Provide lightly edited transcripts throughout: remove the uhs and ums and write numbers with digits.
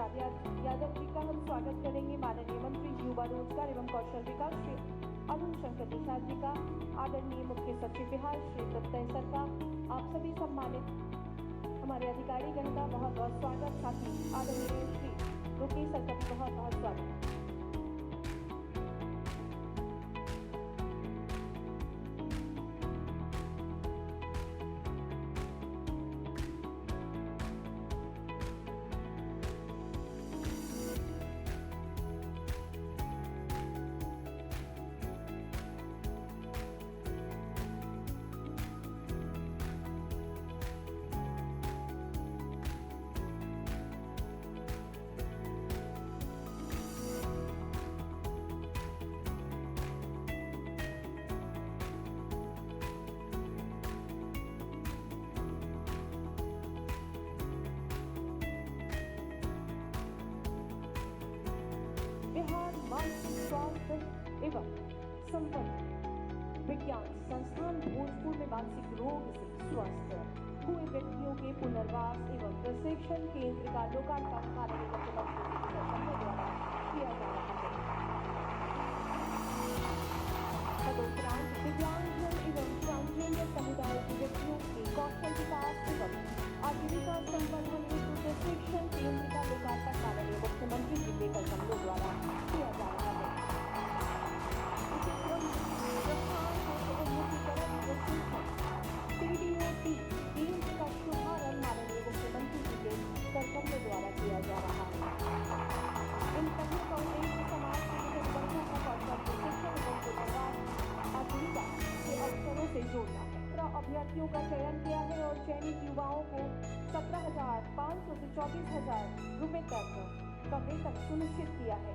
प्रसाद यादव जी का हम स्वागत करेंगे। माननीय मंत्री युवा रोजगार एवं कौशल विकास श्री अरुण शंकर प्रसाद जी का, आदरणीय मुख्य सचिव बिहार श्री प्रत्यय सर का, आप सभी सम्मानित हमारे अधिकारी गण का बहुत बहुत स्वागत। साथ ही आदरणीय श्री रुकेश सर का भी बहुत बहुत स्वागत। बिहार मानसिक स्वास्थ्य एवं संपन्न विज्ञान संस्थान भोजपुर में मानसिक रोग से स्वस्थ हुए व्यक्तियों के पुनर्वास एवं प्रशिक्षण केंद्र का लोकार्पण माननीय मुख्यमंत्री द्वारा किया जा रहा है। तदुपरांत दिव्यांगजन एवं ट्रांसजेंडर समुदाय के व्यक्तियों के कौशल विकास एवं आजीविका संवर्धन हेतु प्रशिक्षण केंद्र का लोकार्पण माननीय मुख्यमंत्री जी के कदमों द्वारा किया जा रहा है। इसी क्रम PDOT केंद्र का शुभारंभ माननीय मुख्यमंत्री जी के कदमों द्वारा किया जा रहा है। इन पहलों का उद्देश्य समाज के विभिन्न वर्गों को कौशल प्रशिक्षण एवं पुनर्वास आजीविका के अवसरों से जोड़ना है। 17 अभ्यर्थियों का चयन किया है और चयनित युवाओं को 17,500 से 24,000 रुपए तक का वेतन सुनिश्चित किया है।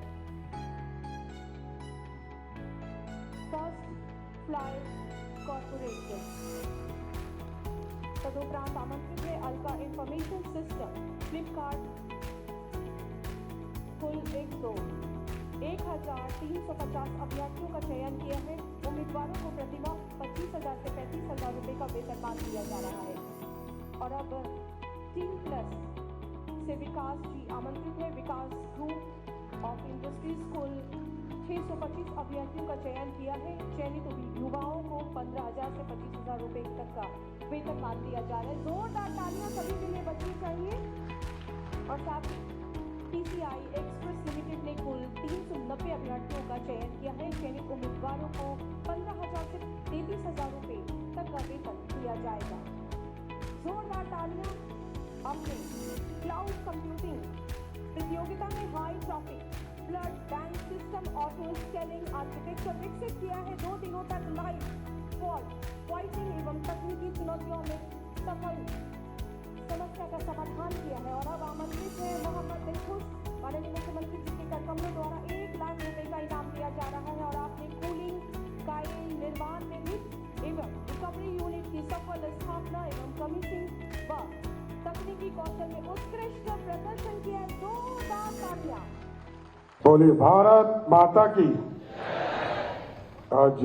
फर्स्ट फ्लाई कॉर्पोरेशन तदुपरांत आमंत्रित है अल्का इंफॉर्मेशन सिस्टम फ्लिपकार्ट कुल 1,350 अभ्यर्थियों का चयन किया है। उम्मीदवारों को प्रतिमाह 25,000 से 35,000 रुपए का वेतनमान दिया जा रहा है। और अब टीम प्लस से विकास जी आमंत्रित है। विकास ग्रुप ऑफ इंडस्ट्रीज कुल 625 अभ्यर्थियों का चयन किया है। चयनित युवाओं को 15,000 से 25,000 रुपए तक का वेतनमान दिया जा रहा है। जोरदार तालियां सभी के लिए बजनी चाहिए। और साथ ही PCI एक्सप्रेस लिमिटेड ने कुल 390 अभ्यर्थियों का चयन किया है। चयनित उम्मीदवारों को 15,000 से 33,000 रुपए तक का वेतन दिया जाएगा। जोरदार तालियां। आपने क्लाउड कंप्यूटिंग प्रतियोगिता में high traffic blood bank system auto scanning architecture विकसित किया है। 2 दिनों तक लाइव फॉल्ट फाइटिंग एवं तकनीकी चुनौतियों में सफल समस्या का समाधान किया है। और अब आमंत्रित है मोहम्मद दिलखुश माननीय मुख्यमंत्री जी के कदमों द्वारा 1 लाख रुपए का इनाम दिया जा रहा है। और आपने कूलिंग कायल निर्माण में एवं रिकवरी यूनिट की सफल स्थापना एवं कमीशनिंग व तकनीकी कौशल में उत्कृष्ट प्रदर्शन किया। 2 तालियां। बोले भारत माता की। आज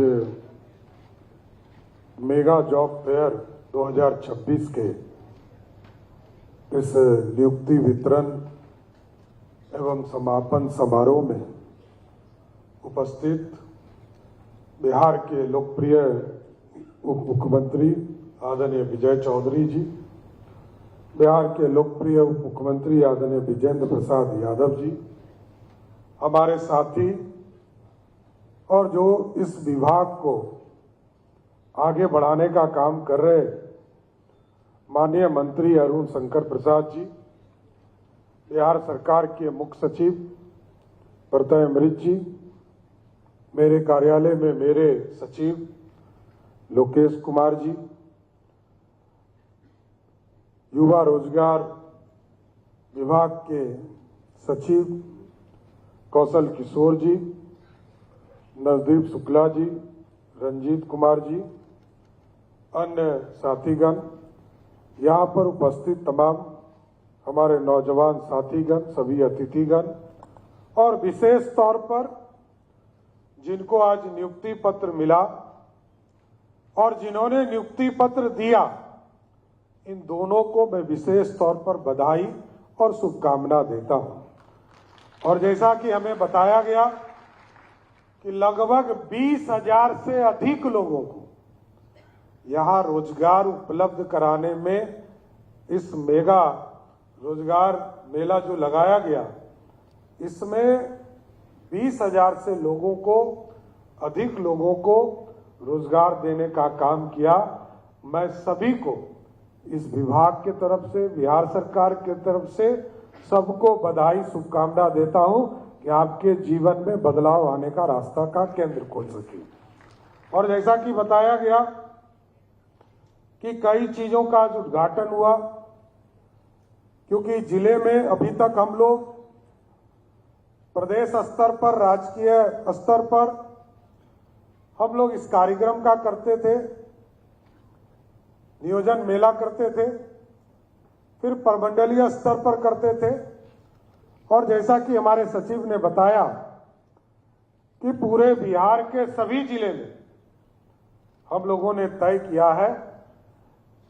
मेगा जॉब फेयर 2026 के इस नियुक्ति वितरण एवं समापन समारोह में उपस्थित बिहार के लोकप्रिय उप मुख्यमंत्री आदरणीय विजय चौधरी जी, बिहार के लोकप्रिय उप मुख्यमंत्री आदरणीय विजेंद्र प्रसाद यादव जी, हमारे साथी और जो इस विभाग को आगे बढ़ाने का काम कर रहे माननीय मंत्री अरुण शंकर प्रसाद जी, बिहार सरकार के मुख्य सचिव प्रत्यय अमृत जी, मेरे कार्यालय में मेरे सचिव लोकेश कुमार जी, युवा रोजगार विभाग के सचिव कौशल किशोर जी, नवदीप शुक्ला जी, रंजीत कुमार जी, अन्य साथीगण, यहाँ पर उपस्थित तमाम हमारे नौजवान साथीगण, सभी अतिथिगण और विशेष तौर पर जिनको आज नियुक्ति पत्र मिला और जिन्होंने नियुक्ति पत्र दिया, इन दोनों को मैं विशेष तौर पर बधाई और शुभकामना देता हूं। और जैसा कि हमें बताया गया कि लगभग 20,000 से अधिक लोगों को यहां रोजगार उपलब्ध कराने में इस मेगा रोजगार मेला जो लगाया गया, इसमें 20,000 से लोगों को अधिक लोगों को रोजगार देने का काम किया। मैं सभी को इस विभाग के तरफ से, बिहार सरकार के तरफ से सबको बधाई, शुभकामना देता हूं कि आपके जीवन में बदलाव आने का रास्ता का केंद्र खोल सके। और जैसा कि बताया गया कि कई चीजों का आज उद्घाटन हुआ, क्योंकि जिले में अभी तक हम लोग प्रदेश स्तर पर, राजकीय स्तर पर हम लोग इस कार्यक्रम का करते थे, नियोजन मेला करते थे, फिर प्रमंडलीय स्तर पर करते थे। और जैसा कि हमारे सचिव ने बताया कि पूरे बिहार के सभी जिले में हम लोगों ने तय किया है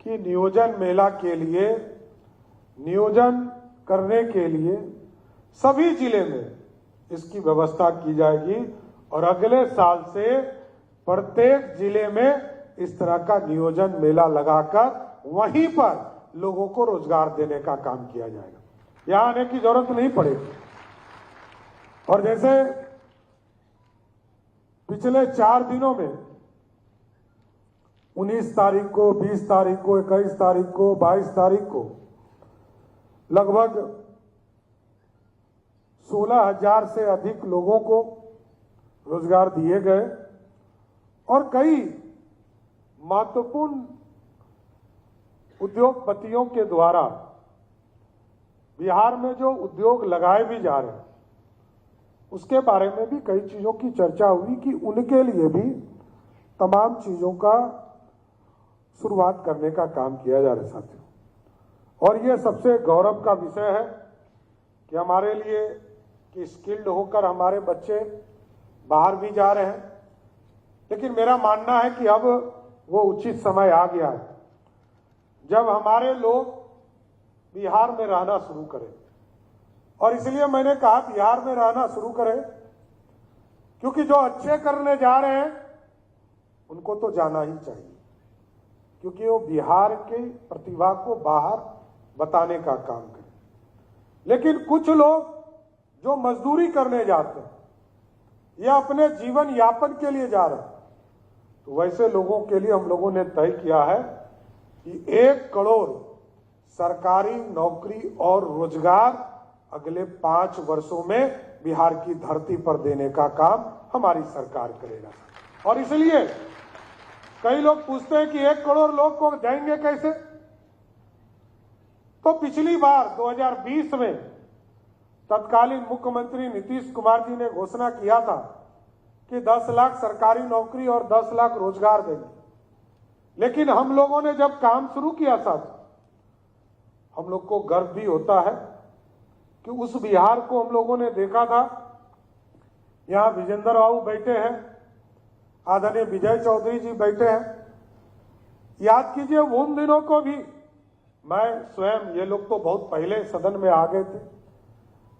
कि नियोजन मेला के लिए, नियोजन करने के लिए सभी जिले में इसकी व्यवस्था की जाएगी और अगले साल से प्रत्येक जिले में इस तरह का नियोजन मेला लगाकर वहीं पर लोगों को रोजगार देने का काम किया जाएगा। यहां आने की जरूरत नहीं पड़ेगी। और जैसे पिछले 4 दिनों में 19 तारीख को, 20 तारीख को, 21 तारीख को, 22 तारीख को लगभग 16,000 से अधिक लोगों को रोजगार दिए गए और कई महत्वपूर्ण उद्योगपतियों के द्वारा बिहार में जो उद्योग लगाए भी जा रहे हैं उसके बारे में भी कई चीजों की चर्चा हुई कि उनके लिए भी तमाम चीजों का शुरुआत करने का काम किया जा रहा है साथियों। और ये सबसे गौरव का विषय है कि हमारे लिए कि स्किल्ड होकर हमारे बच्चे बाहर भी जा रहे हैं, लेकिन मेरा मानना है कि अब वो उचित समय आ गया है जब हमारे लोग बिहार में रहना शुरू करें। और इसलिए मैंने कहा बिहार में रहना शुरू करें, क्योंकि जो अच्छे करने जा रहे हैं उनको तो जाना ही चाहिए, क्योंकि वो बिहार की प्रतिभा को बाहर बताने का काम करें। लेकिन कुछ लोग जो मजदूरी करने जाते हैं या अपने जीवन यापन के लिए जा रहे हैं, तो वैसे लोगों के लिए हम लोगों ने तय किया है कि 1 करोड़ सरकारी नौकरी और रोजगार अगले 5 वर्षों में बिहार की धरती पर देने का काम हमारी सरकार करेगा। और इसलिए कई लोग पूछते हैं कि 1 करोड़ लोग को देंगे कैसे। तो पिछली बार 2020 में तत्कालीन मुख्यमंत्री नीतीश कुमार जी ने घोषणा किया था कि 10 लाख सरकारी नौकरी और 10 लाख रोजगार देंगे। लेकिन हम लोगों ने जब काम शुरू किया साथ, हम लोग को गर्व भी होता है कि उस बिहार को हम लोगों ने देखा था। यहां विजेंद्र बाबू बैठे हैं, आदरणीय विजय चौधरी जी बैठे हैं। याद कीजिए उन दिनों को भी मैं स्वयं, ये लोग तो बहुत पहले सदन में आ गए थे।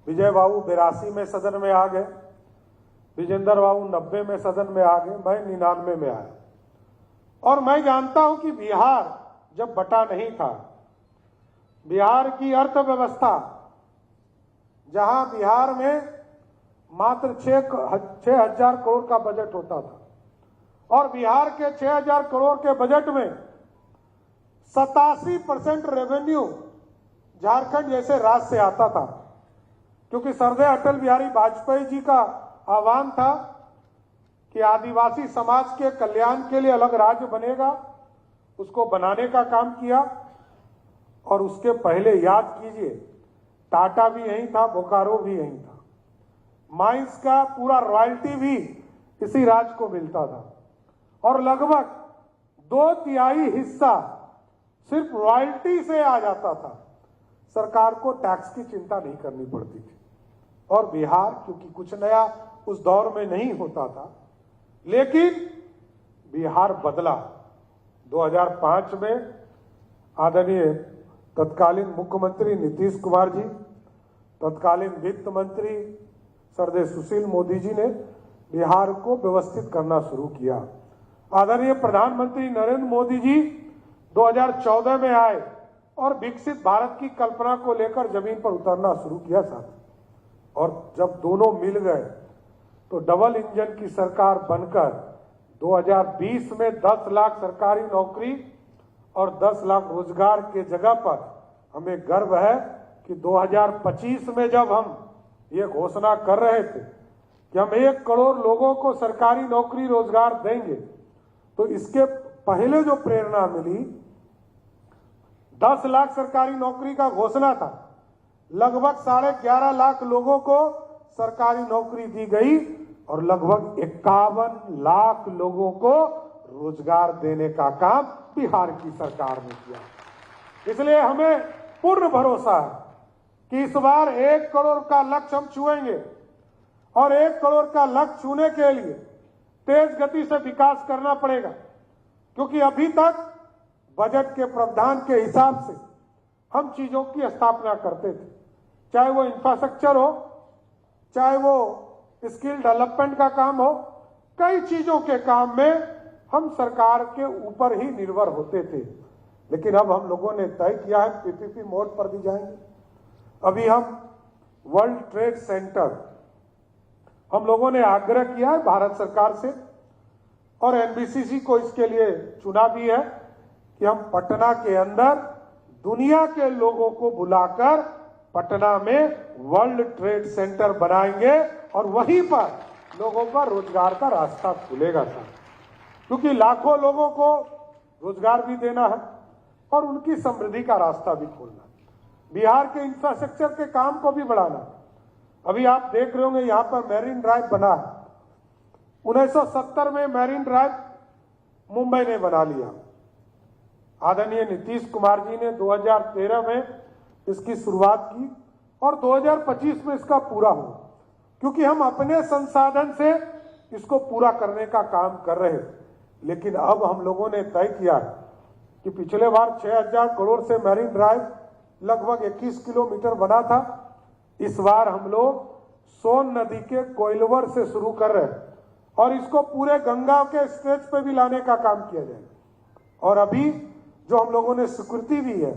विजय बाबू 82 में सदन में आ गए, विजेंद्र बाबू 90 में सदन में आ गए, मैं 99 में आया। और मैं जानता हूं कि बिहार जब बटा नहीं था, बिहार की अर्थव्यवस्था, जहां बिहार में मात्र 6,000 करोड़ का बजट होता था और बिहार के 6,000 करोड़ के बजट में 87% रेवेन्यू झारखंड जैसे राज्य से आता था, क्योंकि सरदार अटल बिहारी वाजपेयी जी का आह्वान था कि आदिवासी समाज के कल्याण के लिए अलग राज्य बनेगा, उसको बनाने का काम किया। और उसके पहले याद कीजिए टाटा भी यहीं था, बोकारो भी यहीं था, माइंस का पूरा रॉयल्टी भी इसी राज्य को मिलता था और लगभग 2/3 हिस्सा सिर्फ रॉयल्टी से आ जाता था। सरकार को टैक्स की चिंता नहीं करनी पड़ती थी। और बिहार क्योंकि कुछ नया उस दौर में नहीं होता था, लेकिन बिहार बदला। 2005 में आदरणीय तत्कालीन मुख्यमंत्री नीतीश कुमार जी, तत्कालीन वित्त मंत्री सरदेव सुशील मोदी जी ने बिहार को व्यवस्थित करना शुरू किया। आदरणीय प्रधानमंत्री नरेंद्र मोदी जी 2014 में आए और विकसित भारत की कल्पना को लेकर जमीन पर उतरना शुरू किया साथ। और जब दोनों मिल गए तो डबल इंजन की सरकार बनकर 2020 में 10 लाख सरकारी नौकरी और 10 लाख रोजगार के जगह पर हमें गर्व है कि 2025 में जब हम ये घोषणा कर रहे थे कि हम 1 करोड़ लोगों को सरकारी नौकरी रोजगार देंगे, तो इसके पहले जो प्रेरणा मिली 10 लाख सरकारी नौकरी का घोषणा था, लगभग 11.5 लाख लोगों को सरकारी नौकरी दी गई और लगभग 51 लाख लोगों को रोजगार देने का काम बिहार की सरकार ने किया। इसलिए हमें पूर्ण भरोसा है कि इस बार 1 करोड़ का लक्ष्य हम छुएंगे और 1 करोड़ का लक्ष्य छूने के लिए तेज गति से विकास करना पड़ेगा, क्योंकि अभी तक बजट के प्रावधान के हिसाब से हम चीजों की स्थापना करते थे, चाहे वो इंफ्रास्ट्रक्चर हो, चाहे वो स्किल डेवलपमेंट का काम हो, कई चीजों के काम में हम सरकार के ऊपर ही निर्भर होते थे। लेकिन अब हम लोगों ने तय किया है पीपीपी मोड पर भी जाएंगे। अभी हम वर्ल्ड ट्रेड सेंटर हम लोगों ने आग्रह किया है भारत सरकार से और एनबीसीसी को इसके लिए चुना भी है कि हम पटना के अंदर दुनिया के लोगों को बुलाकर पटना में वर्ल्ड ट्रेड सेंटर बनाएंगे और वहीं पर लोगों का रोजगार का रास्ता खुलेगा सर, क्योंकि लाखों लोगों को रोजगार भी देना है और उनकी समृद्धि का रास्ता भी खोलना, बिहार के इंफ्रास्ट्रक्चर के काम को भी बढ़ाना। अभी आप देख रहे होंगे यहाँ पर मैरीन ड्राइव बना है, 1970 में मैरीन ड्राइव मुंबई ने बना लिया। आदरणीय नीतीश कुमार जी ने 2013 में इसकी शुरुआत की और 2025 में इसका पूरा हुआ, क्योंकि हम अपने संसाधन से इसको पूरा करने का काम कर रहे हैं। लेकिन अब हम लोगों ने तय किया कि पिछले बार 6000 करोड़ से मैरीन ड्राइव लगभग 21 किलोमीटर बना था, इस बार हम लोग सोन नदी के कोइलवर से शुरू कर रहे हैं और इसको पूरे गंगा के स्ट्रेच पे भी लाने का काम किया जाएगा। और अभी जो हम लोगों ने स्वीकृति दी है,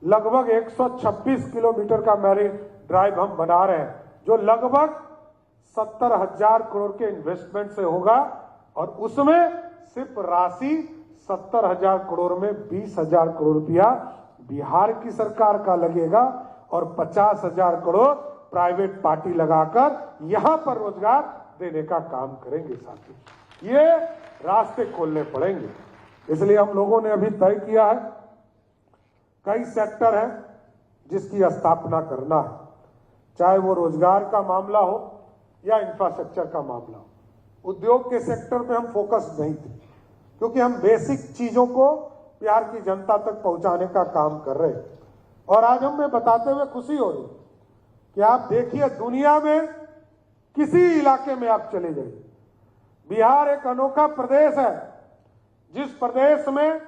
लगभग 126 किलोमीटर का मैरीन ड्राइव हम बना रहे हैं, जो लगभग 70,000 करोड़ के इन्वेस्टमेंट से होगा और उसमें सिर्फ राशि 70,000 करोड़ में 20,000 करोड़ रुपया बिहार की सरकार का लगेगा और 50,000 करोड़ प्राइवेट पार्टी लगाकर यहां पर रोजगार देने का काम करेंगे साथी। ये रास्ते खोलने पड़ेंगे। इसलिए हम लोगों ने अभी तय किया है, कई सेक्टर है जिसकी स्थापना करना है, चाहे वो रोजगार का मामला हो या इंफ्रास्ट्रक्चर का मामला हो। उद्योग के सेक्टर में हम फोकस नहीं थे, क्योंकि हम बेसिक चीजों को बिहार की जनता तक पहुंचाने का काम कर रहे हैं। और आज हमें बताते हुए खुशी हो रही कि आप देखिए, दुनिया में किसी इलाके में आप चले जाइए, बिहार एक अनोखा प्रदेश है जिस प्रदेश में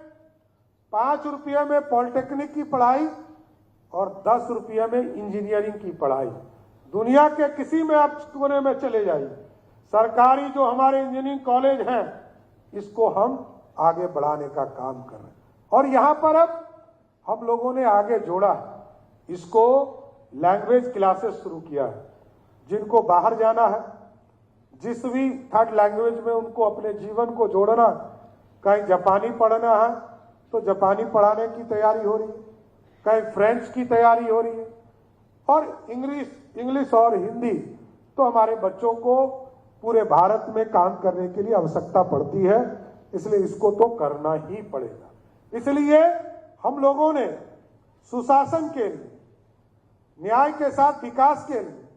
5 रुपये में पॉलिटेक्निक की पढ़ाई और 10 रुपये में इंजीनियरिंग की पढ़ाई, दुनिया के किसी में आप कोने में चले जाइए, सरकारी जो हमारे इंजीनियरिंग कॉलेज हैं इसको हम आगे बढ़ाने का काम कर रहे हैं। और यहाँ पर अब हम लोगों ने आगे जोड़ा है, इसको लैंग्वेज क्लासेस शुरू किया है। जिनको बाहर जाना है, जिस भी थर्ड लैंग्वेज में उनको अपने जीवन को जोड़ना, कहीं जापानी पढ़ना है तो जापानी पढ़ाने की तैयारी हो रही है, कहीं फ्रेंच की तैयारी हो रही है, और इंग्लिश और हिंदी तो हमारे बच्चों को पूरे भारत में काम करने के लिए आवश्यकता पड़ती है, इसलिए इसको तो करना ही पड़ेगा। इसलिए हम लोगों ने सुशासन के लिए, न्याय के साथ विकास के लिए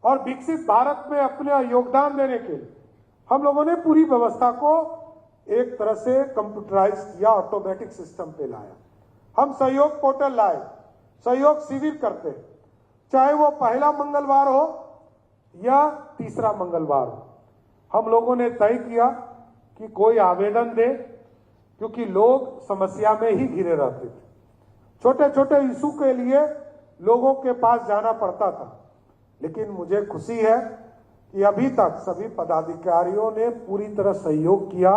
और विकसित भारत में अपना योगदान देने के लिए हम लोगों ने पूरी व्यवस्था को एक तरह से कंप्यूटराइज किया, ऑटोमेटिक सिस्टम पे लाया। हम सहयोग पोर्टल लाए, सहयोग शिविर करते हैं, चाहे वो पहला मंगलवार हो या तीसरा मंगलवार हो। हम लोगों ने तय किया कि कोई आवेदन दे, क्योंकि लोग समस्या में ही घिरे रहते थे। छोटे छोटे इशू के लिए लोगों के पास जाना पड़ता था। लेकिन मुझे खुशी है कि अभी तक सभी पदाधिकारियों ने पूरी तरह सहयोग किया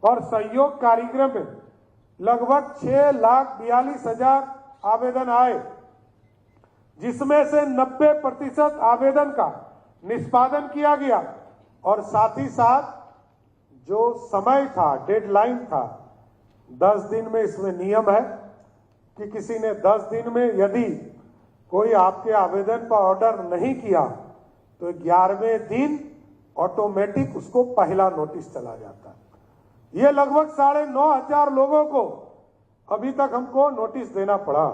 और सहयोग कार्यक्रम में लगभग 6,42,000 आवेदन आए, जिसमें से 90% आवेदन का निष्पादन किया गया और साथ ही साथ जो समय था, डेडलाइन था, 10 दिन में इसमें नियम है कि किसी ने 10 दिन में यदि कोई आपके आवेदन पर ऑर्डर नहीं किया तो 11वें दिन ऑटोमेटिक उसको पहला नोटिस चला जाता है। ये लगभग 9,500 लोगों को अभी तक हमको नोटिस देना पड़ा।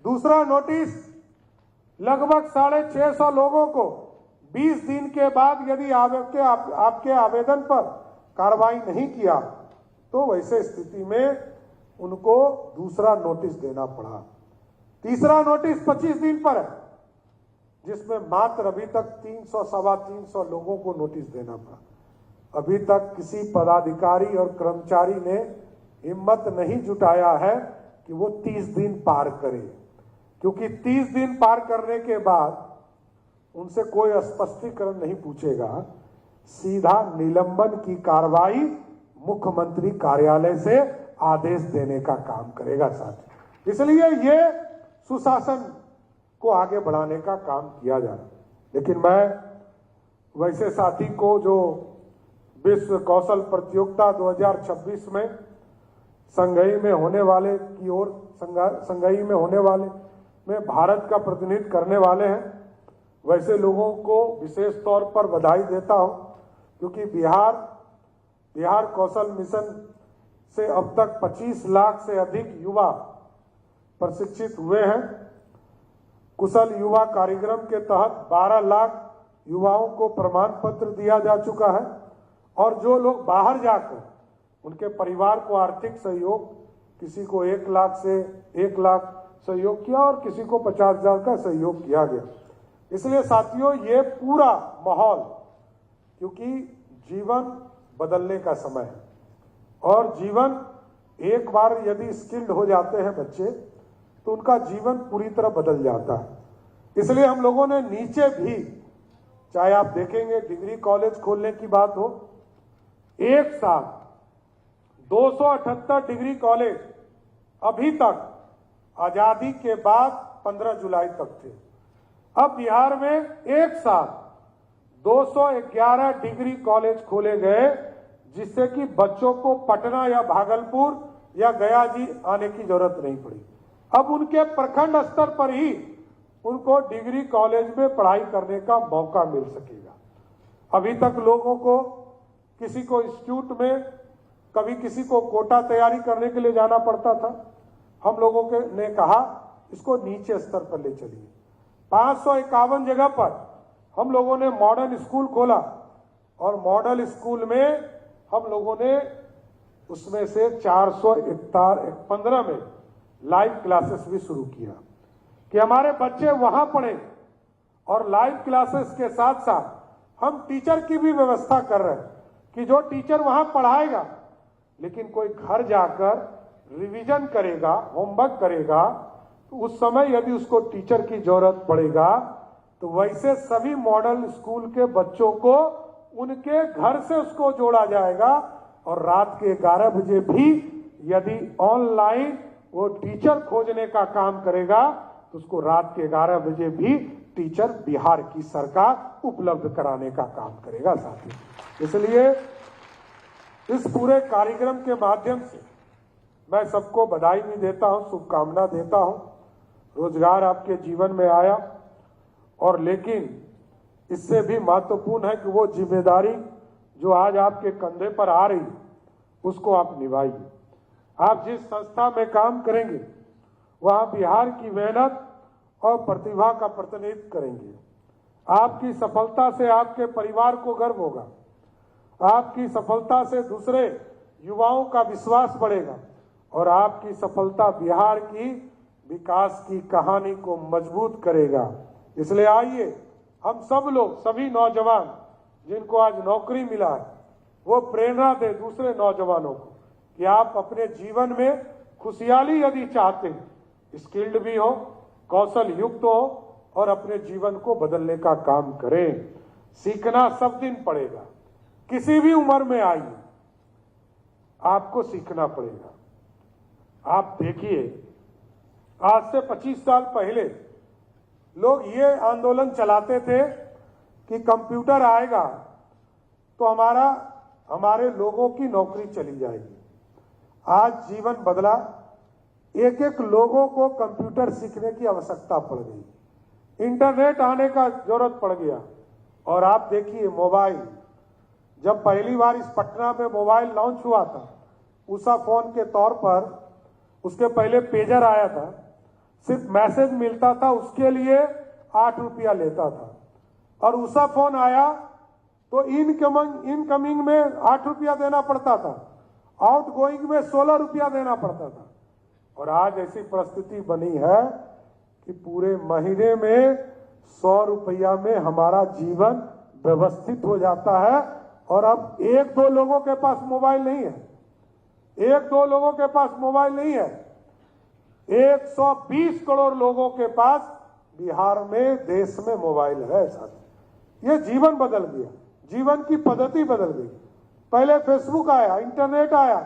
दूसरा नोटिस लगभग 650 लोगों को 20 दिन के बाद यदि आपके आवेदन पर कार्रवाई नहीं किया तो वैसे स्थिति में उनको दूसरा नोटिस देना पड़ा। तीसरा नोटिस 25 दिन पर है, जिसमें मात्र अभी तक 300-350 लोगों को नोटिस देना पड़ा। अभी तक किसी पदाधिकारी और कर्मचारी ने हिम्मत नहीं जुटाया है कि वो 30 दिन पार करे, क्योंकि 30 दिन पार करने के बाद उनसे कोई स्पष्टीकरण नहीं पूछेगा, सीधा निलंबन की कार्रवाई मुख्यमंत्री कार्यालय से आदेश देने का काम करेगा साथ। इसलिए ये सुशासन को आगे बढ़ाने का काम किया जा रहा है। लेकिन मैं वैसे साथी को जो विश्व कौशल प्रतियोगिता 2026 में संघई में होने वाले की ओर संघई में होने वाले में भारत का प्रतिनिधित्व करने वाले हैं, वैसे लोगों को विशेष तौर पर बधाई देता हूं, क्योंकि बिहार कौशल मिशन से अब तक 25 लाख से अधिक युवा प्रशिक्षित हुए हैं। कुशल युवा कार्यक्रम के तहत 12 लाख युवाओं को प्रमाण पत्र दिया जा चुका है और जो लोग बाहर जाकर उनके परिवार को आर्थिक सहयोग, किसी को 1 लाख से 1 लाख सहयोग किया और किसी को 50,000 का सहयोग किया गया। इसलिए साथियों, ये पूरा माहौल, क्योंकि जीवन बदलने का समय है और जीवन एक बार यदि स्किल्ड हो जाते हैं बच्चे तो उनका जीवन पूरी तरह बदल जाता है। इसलिए हम लोगों ने नीचे भी, चाहे आप देखेंगे डिग्री कॉलेज खोलने की बात हो, एक साथ 278 डिग्री कॉलेज अभी तक आजादी के बाद 15 जुलाई तक थे। अब बिहार में एक साथ 211 डिग्री कॉलेज खोले गए, जिससे कि बच्चों को पटना या भागलपुर या गया जी आने की जरूरत नहीं पड़ी। अब उनके प्रखंड स्तर पर ही उनको डिग्री कॉलेज में पढ़ाई करने का मौका मिल सकेगा। अभी तक लोगों को किसी को इंस्टीट्यूट में, कभी किसी को कोटा तैयारी करने के लिए जाना पड़ता था। हम लोगों के ने कहा इसको नीचे स्तर पर ले चलिए। 551 जगह पर हम लोगों ने मॉडर्न स्कूल खोला और मॉडल स्कूल में हम लोगों ने उसमें से 415 में लाइव क्लासेस भी शुरू किया कि हमारे बच्चे वहां पढ़े और लाइव क्लासेस के साथ साथ हम टीचर की भी व्यवस्था कर रहे हैं कि जो टीचर वहां पढ़ाएगा लेकिन कोई घर जाकर रिवीजन करेगा, होमवर्क करेगा, तो उस समय यदि उसको टीचर की जरूरत पड़ेगा तो वैसे सभी मॉडल स्कूल के बच्चों को उनके घर से उसको जोड़ा जाएगा और रात के 11 बजे भी यदि ऑनलाइन वो टीचर खोजने का काम करेगा तो उसको रात के 11 बजे भी टीचर बिहार की सरकार उपलब्ध कराने का काम करेगा साथी। इसलिए इस पूरे कार्यक्रम के माध्यम से मैं सबको बधाई भी देता हूं, शुभकामना देता हूं। रोजगार आपके जीवन में आया और लेकिन इससे भी महत्वपूर्ण है कि वो जिम्मेदारी जो आज आपके कंधे पर आ रही उसको आप निभाइए। आप जिस संस्था में काम करेंगे वहां बिहार की मेहनत और प्रतिभा का प्रतिनिधित्व करेंगे। आपकी सफलता से आपके परिवार को गर्व होगा, आपकी सफलता से दूसरे युवाओं का विश्वास बढ़ेगा और आपकी सफलता बिहार की विकास की कहानी को मजबूत करेगा। इसलिए आइए हम सब लोग, सभी नौजवान जिनको आज नौकरी मिला है, वो प्रेरणा दे दूसरे नौजवानों को कि आप अपने जीवन में खुशहाली यदि चाहते हैं, स्किल्ड भी हो, कौशल युक्त हो और अपने जीवन को बदलने का काम करें। सीखना सब दिन पड़ेगा, किसी भी उम्र में आइए आपको सीखना पड़ेगा। आप देखिए, आज से 25 साल पहले लोग ये आंदोलन चलाते थे कि कंप्यूटर आएगा तो हमारे लोगों की नौकरी चली जाएगी। आज जीवन बदला, एक एक लोगों को कंप्यूटर सीखने की आवश्यकता पड़ गई, इंटरनेट आने का जरूरत पड़ गया। और आप देखिए, मोबाइल जब पहली बार इस पटना में मोबाइल लॉन्च हुआ था, उषा फोन के तौर पर, उसके पहले पेजर आया था, सिर्फ मैसेज मिलता था, उसके लिए 8 रुपया लेता था। और उषा फोन आया तो इनकमिंग में 8 रुपया देना पड़ता था, आउट गोइंग में 16 रुपया देना पड़ता था। और आज ऐसी परिस्थिति बनी है कि पूरे महीने में 100 रुपया में हमारा जीवन व्यवस्थित हो जाता है। और अब 1-2 लोगों के पास मोबाइल नहीं है, 1-2 लोगों के पास मोबाइल नहीं है, 120 करोड़ लोगों के पास बिहार में, देश में मोबाइल है। साथ ये जीवन बदल गया, जीवन की पद्धति बदल गई। पहले फेसबुक आया, इंटरनेट आया,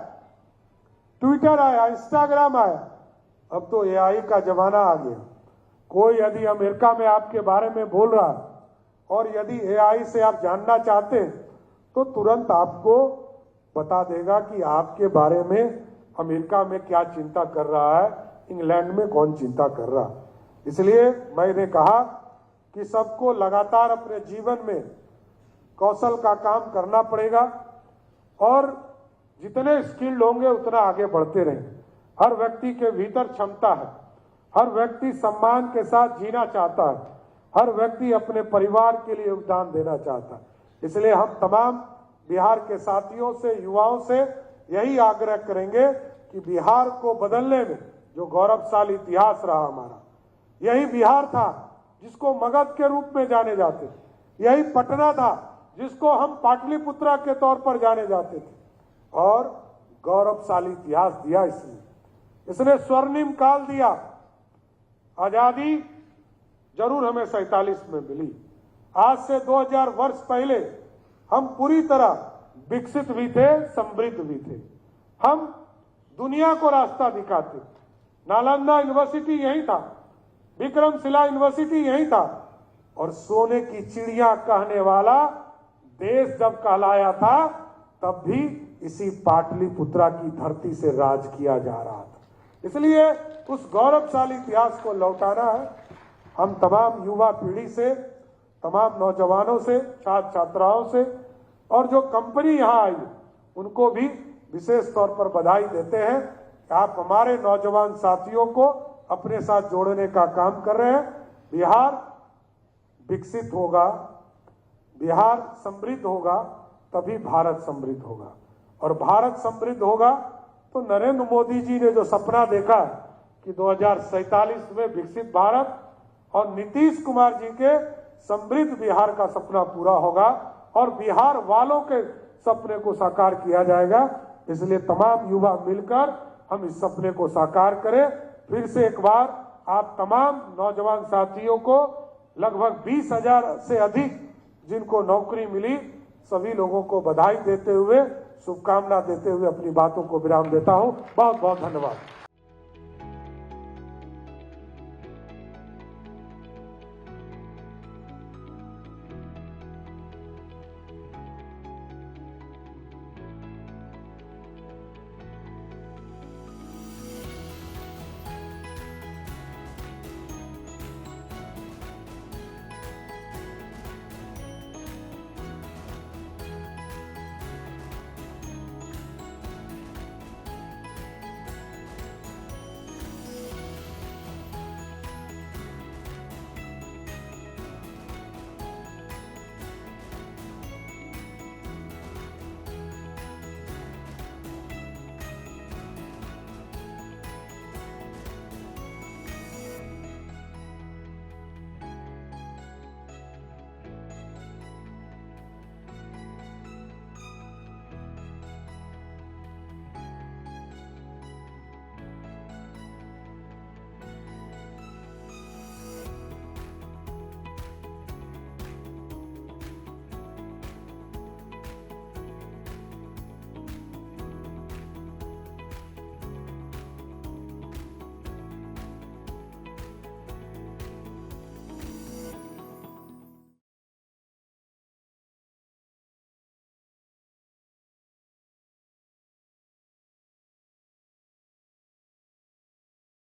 ट्विटर आया, इंस्टाग्राम आया, अब तो एआई का जमाना आ गया। कोई यदि अमेरिका में आपके बारे में बोल रहा है और यदि एआई से आप जानना चाहते हैं तो तुरंत आपको बता देगा कि आपके बारे में अमेरिका में क्या चिंता कर रहा है, इंग्लैंड में कौन चिंता कर रहा है। इसलिए मैंने कहा कि सबको लगातार अपने जीवन में कौशल का काम करना पड़ेगा और जितने स्किल्ड होंगे उतना आगे बढ़ते रहेंगे। हर व्यक्ति के भीतर क्षमता है, हर व्यक्ति सम्मान के साथ जीना चाहता है, हर व्यक्ति अपने परिवार के लिए योगदान देना चाहता है। इसलिए हम तमाम बिहार के साथियों से, युवाओं से यही आग्रह करेंगे कि बिहार को बदलने में जो गौरवशाली इतिहास रहा हमारा, यही बिहार था जिसको मगध के रूप में जाने जाते थे, यही पटना था जिसको हम पाटलिपुत्रा के तौर पर जाने जाते थे। और गौरवशाली इतिहास दिया इसने स्वर्णिम काल दिया। आजादी जरूर हमें 47 में मिली, आज से 2000 वर्ष पहले हम पूरी तरह विकसित भी थे, समृद्ध भी थे। हम दुनिया को रास्ता दिखाते। नालंदा यूनिवर्सिटी यही था, विक्रमशिला यूनिवर्सिटी यही था, और सोने की चिड़िया कहने वाला देश जब कहलाया था तब भी इसी पाटलिपुत्रा की धरती से राज किया जा रहा था। इसलिए उस गौरवशाली इतिहास को लौटाना है। हम तमाम युवा पीढ़ी से, तमाम नौजवानों से, छात्र छात्राओं से और जो कंपनी यहाँ आई उनको भी विशेष तौर पर बधाई देते हैं कि आप हमारे नौजवान साथियों को अपने साथ जोड़ने का काम कर रहे हैं। बिहार विकसित होगा, बिहार समृद्ध होगा, तभी भारत समृद्ध होगा। और भारत समृद्ध होगा तो नरेंद्र मोदी जी ने जो सपना देखा कि 2047 में विकसित भारत और नीतीश कुमार जी के समृद्ध बिहार का सपना पूरा होगा और बिहार वालों के सपने को साकार किया जाएगा। इसलिए तमाम युवा मिलकर हम इस सपने को साकार करें। फिर से एक बार आप तमाम नौजवान साथियों को, लगभग 20,000 से अधिक जिनको नौकरी मिली, सभी लोगों को बधाई देते हुए, शुभकामना देते हुए अपनी बातों को विराम देता हूं। बहुत बहुत धन्यवाद।